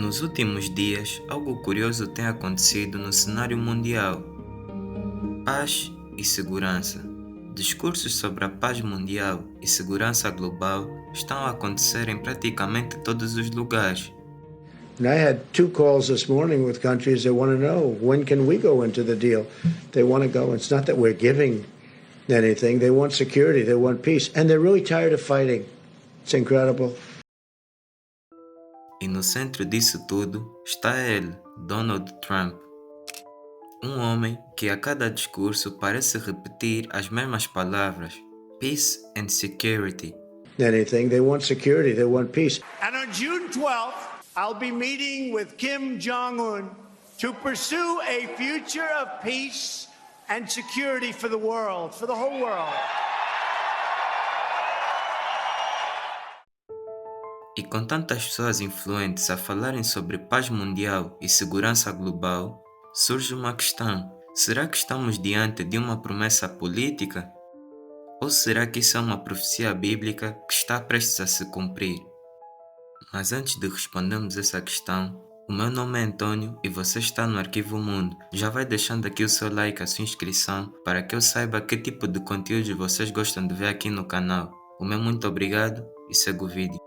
Nos últimos dias, algo curioso tem acontecido no cenário mundial: paz e segurança. Discursos sobre a paz mundial e segurança global estão a acontecer em praticamente todos os lugares. And I had 2 calls this morning with countries that want to know, when can we go into the deal? They want to go. It's not that we're giving anything. They want security. They want peace. And they're really tired of fighting. It's incredible. E no centro disso tudo está ele, Donald Trump. Um homem que a cada discurso parece repetir as mesmas palavras: peace and security. Anything. They want security. They want peace. And on June 12th, I'll be meeting with Kim Jong-un to pursue a future of peace and security for the world, for the whole world. E com tantas pessoas influentes a falarem sobre paz mundial e segurança global, surge uma questão: será que estamos diante de uma promessa política? Ou será que isso é uma profecia bíblica que está prestes a se cumprir? Mas antes de respondermos essa questão, o meu nome é Antônio e você está no Arquivo Mundo. Já vai deixando aqui o seu like, a sua inscrição, para que eu saiba que tipo de conteúdos vocês gostam de ver aqui no canal. O meu muito obrigado e segue o vídeo.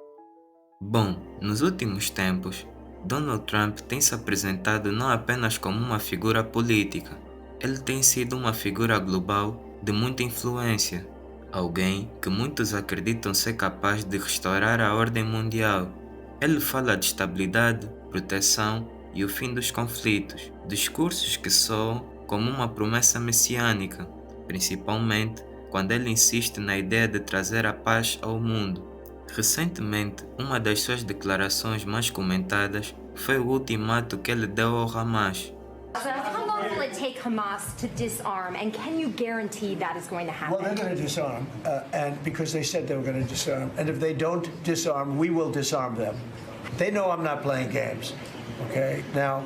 Bom, nos últimos tempos, Donald Trump tem se apresentado não apenas como uma figura política, ele tem sido uma figura global de muita influência, alguém que muitos acreditam ser capaz de restaurar a ordem mundial. Ele fala de estabilidade, proteção e o fim dos conflitos, discursos que soam como uma promessa messiânica, principalmente quando ele insiste na ideia de trazer a paz ao mundo. Recentemente, uma das suas declarações mais comentadas foi o ultimato que ele deu ao Hamas. How long will it take Hamas to disarm, and can you guarantee that is going to happen? Well, they're going to disarm, and because they said they were going to disarm. And if they don't disarm, we will disarm them. They know I'm not playing games. Okay? Now,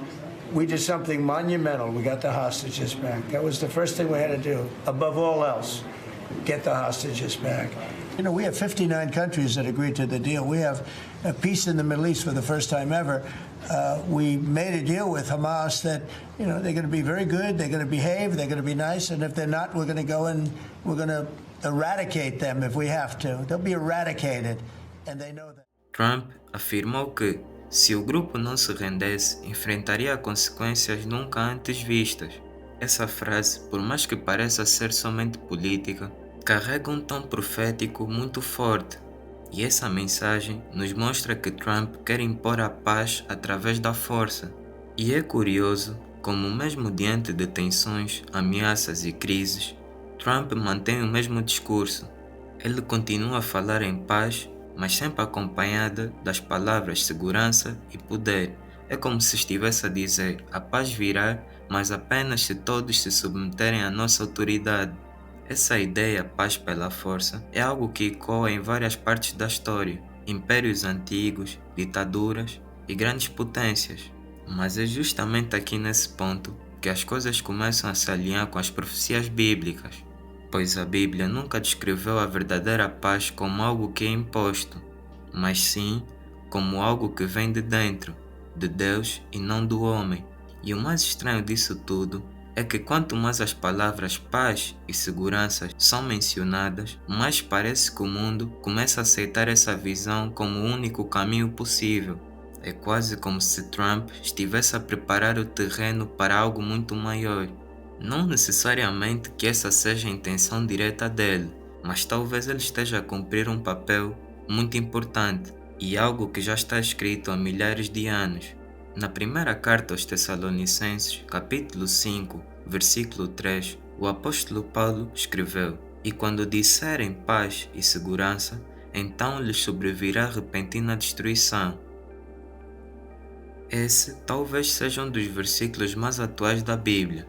we did something monumental. We got the hostages back. That was the first thing we had to do, above all else, get the hostages back. You know, we have 59 countries that agreed to the deal. We have a peace in the Middle East for the first time ever. We made a deal with Hamas that, you know, they're going to be very good, they're going to behave, they're going to be nice, and if they're not, we're going to go and we're going to eradicate them if we have to. They'll be eradicated, and they know that. Trump afirmou que, se o grupo não se rendesse, enfrentaria consequências nunca antes vistas. Essa frase, por mais que pareça ser somente política, carrega um tom profético muito forte. E essa mensagem nos mostra que Trump quer impor a paz através da força. E é curioso como, mesmo diante de tensões, ameaças e crises, Trump mantém o mesmo discurso. Ele continua a falar em paz, mas sempre acompanhada das palavras segurança e poder. É como se estivesse a dizer: a paz virá, mas apenas se todos se submeterem à nossa autoridade. Essa ideia, paz pela força, é algo que ecoa em várias partes da história: impérios antigos, ditaduras e grandes potências. Mas é justamente aqui nesse ponto que as coisas começam a se alinhar com as profecias bíblicas, pois a Bíblia nunca descreveu a verdadeira paz como algo que é imposto, mas sim como algo que vem de dentro, de Deus e não do homem. E o mais estranho disso tudo é que quanto mais as palavras paz e segurança são mencionadas, mais parece que o mundo começa a aceitar essa visão como o único caminho possível. É quase como se Trump estivesse a preparar o terreno para algo muito maior. Não necessariamente que essa seja a intenção direta dele, mas talvez ele esteja a cumprir um papel muito importante e algo que já está escrito há milhares de anos. Na primeira carta aos Tessalonicenses, capítulo 5, versículo 3, o apóstolo Paulo escreveu: "E quando disserem paz e segurança, então lhes sobrevirá repentina destruição." Esse talvez seja um dos versículos mais atuais da Bíblia,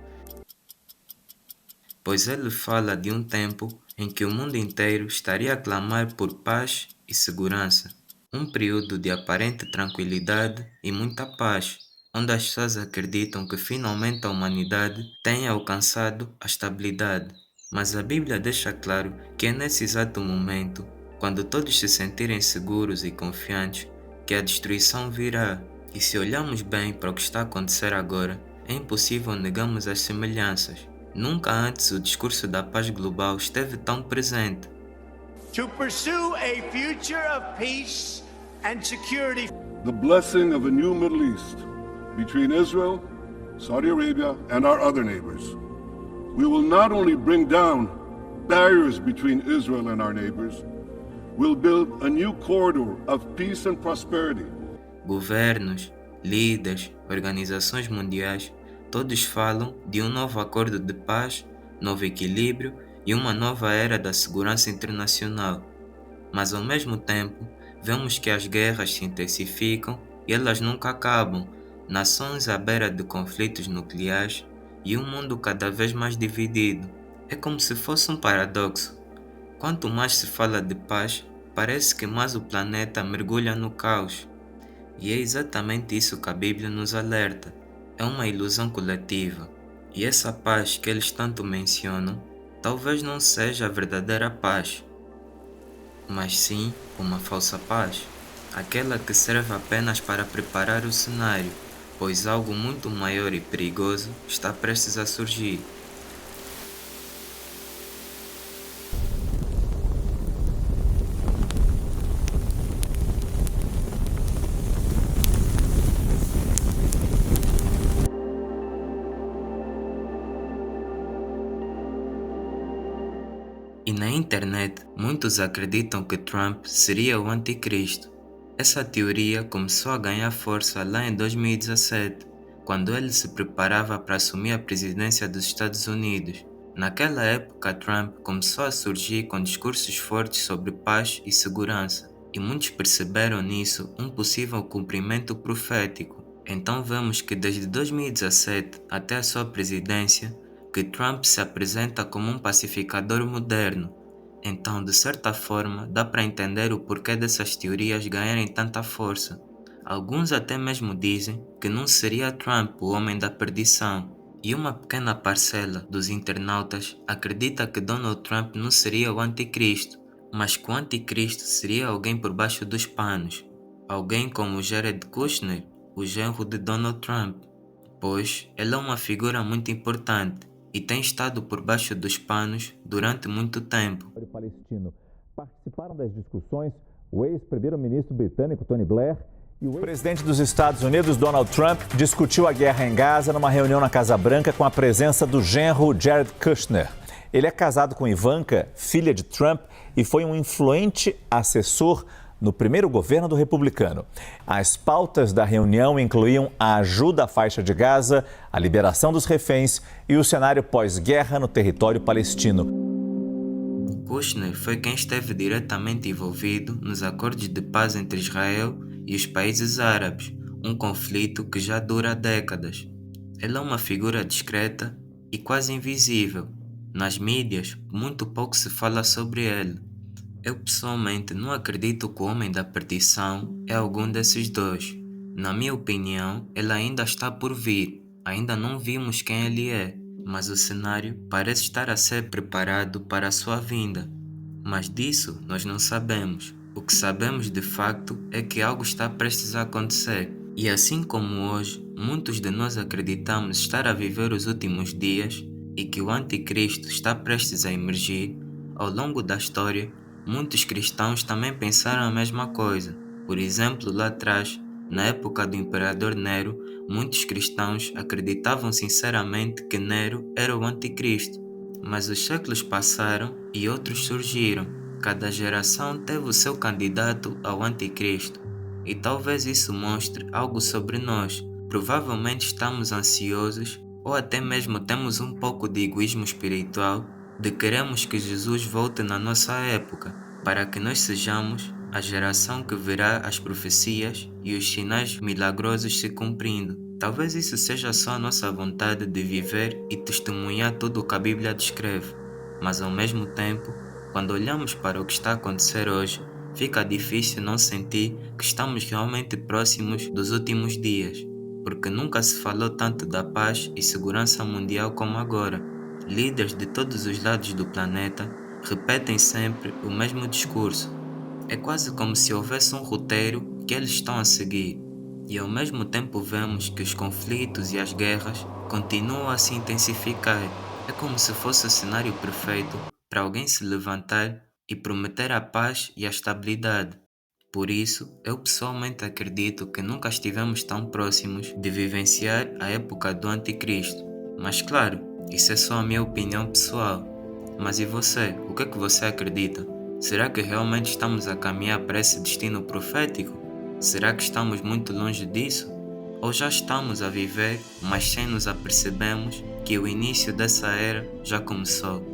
pois ele fala de um tempo em que o mundo inteiro estaria a clamar por paz e segurança. Um período de aparente tranquilidade e muita paz, onde as pessoas acreditam que finalmente a humanidade tenha alcançado a estabilidade. Mas a Bíblia deixa claro que é nesse exato momento, quando todos se sentirem seguros e confiantes, que a destruição virá. E se olharmos bem para o que está a acontecer agora, é impossível negarmos as semelhanças. Nunca antes o discurso da paz global esteve tão presente. To pursue a future of peace and security. The blessing of a new Middle East between Israel, Saudi Arabia, and our other neighbors. We will not only bring down barriers between Israel and our neighbors, we'll build a new corridor of peace and prosperity. Governos, líderes, organizações mundiais, todos falam de um novo acordo de paz, novo equilíbrio e uma nova era da segurança internacional. Mas ao mesmo tempo, vemos que as guerras se intensificam e elas nunca acabam, nações à beira de conflitos nucleares e um mundo cada vez mais dividido. É como se fosse um paradoxo. Quanto mais se fala de paz, parece que mais o planeta mergulha no caos. E é exatamente isso que a Bíblia nos alerta. É uma ilusão coletiva. E essa paz que eles tanto mencionam, talvez não seja a verdadeira paz, mas sim uma falsa paz. Aquela que serve apenas para preparar o cenário, pois algo muito maior e perigoso está prestes a surgir. E na internet, muitos acreditam que Trump seria o anticristo. Essa teoria começou a ganhar força lá em 2017, quando ele se preparava para assumir a presidência dos Estados Unidos. Naquela época, Trump começou a surgir com discursos fortes sobre paz e segurança, e muitos perceberam nisso um possível cumprimento profético. Então vemos que desde 2017 até a sua presidência, que Trump se apresenta como um pacificador moderno. Então, de certa forma, dá para entender o porquê dessas teorias ganharem tanta força. Alguns até mesmo dizem que não seria Trump o homem da perdição. E uma pequena parcela dos internautas acredita que Donald Trump não seria o anticristo, mas que o anticristo seria alguém por baixo dos panos. Alguém como Jared Kushner, o genro de Donald Trump, pois ele é uma figura muito importante e tem estado por baixo dos panos durante muito tempo. Palestino. Participaram das discussões o ex-primeiro-ministro britânico Tony Blair e o presidente dos Estados Unidos, Donald Trump, discutiu a guerra em Gaza numa reunião na Casa Branca com a presença do genro Jared Kushner. Ele é casado com Ivanka, filha de Trump, e foi um influente assessor no primeiro governo do republicano. As pautas da reunião incluíam a ajuda à faixa de Gaza, a liberação dos reféns e o cenário pós-guerra no território palestino. Kushner foi quem esteve diretamente envolvido nos acordos de paz entre Israel e os países árabes, um conflito que já dura décadas. Ele é uma figura discreta e quase invisível. Nas mídias, muito pouco se fala sobre ele. Eu pessoalmente não acredito que o homem da perdição é algum desses dois. Na minha opinião, ele ainda está por vir. Ainda não vimos quem ele é, mas o cenário parece estar a ser preparado para a sua vinda. Mas disso nós não sabemos. O que sabemos de facto é que algo está prestes a acontecer. E assim como hoje, muitos de nós acreditamos estar a viver os últimos dias e que o anticristo está prestes a emergir, ao longo da história, muitos cristãos também pensaram a mesma coisa. Por exemplo, lá atrás, na época do imperador Nero, muitos cristãos acreditavam sinceramente que Nero era o anticristo. Mas os séculos passaram e outros surgiram. Cada geração teve o seu candidato ao anticristo. E talvez isso mostre algo sobre nós. Provavelmente estamos ansiosos ou até mesmo temos um pouco de egoísmo espiritual de queremos que Jesus volte na nossa época, para que nós sejamos a geração que verá as profecias e os sinais milagrosos se cumprindo. Talvez isso seja só a nossa vontade de viver e testemunhar tudo o que a Bíblia descreve, mas ao mesmo tempo, quando olhamos para o que está a acontecer hoje, fica difícil não sentir que estamos realmente próximos dos últimos dias, porque nunca se falou tanto da paz e segurança mundial como agora. Líderes de todos os lados do planeta repetem sempre o mesmo discurso. É quase como se houvesse um roteiro que eles estão a seguir. E ao mesmo tempo vemos que os conflitos e as guerras continuam a se intensificar. É como se fosse o cenário perfeito para alguém se levantar e prometer a paz e a estabilidade. Por isso, eu pessoalmente acredito que nunca estivemos tão próximos de vivenciar a época do Anticristo. Mas claro, isso é só a minha opinião pessoal. Mas e você? O que é que você acredita? Será que realmente estamos a caminhar para esse destino profético? Será que estamos muito longe disso? Ou já estamos a viver, mas sem nos apercebermos que o início dessa era já começou?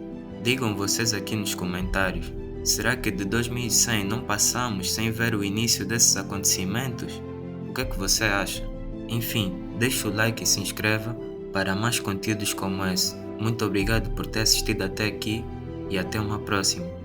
Digam vocês aqui nos comentários. Será que de 2100 não passamos sem ver o início desses acontecimentos? O que é que você acha? Enfim, deixa o like e se inscreva para mais conteúdos como esse. Muito obrigado por ter assistido até aqui e até uma próxima.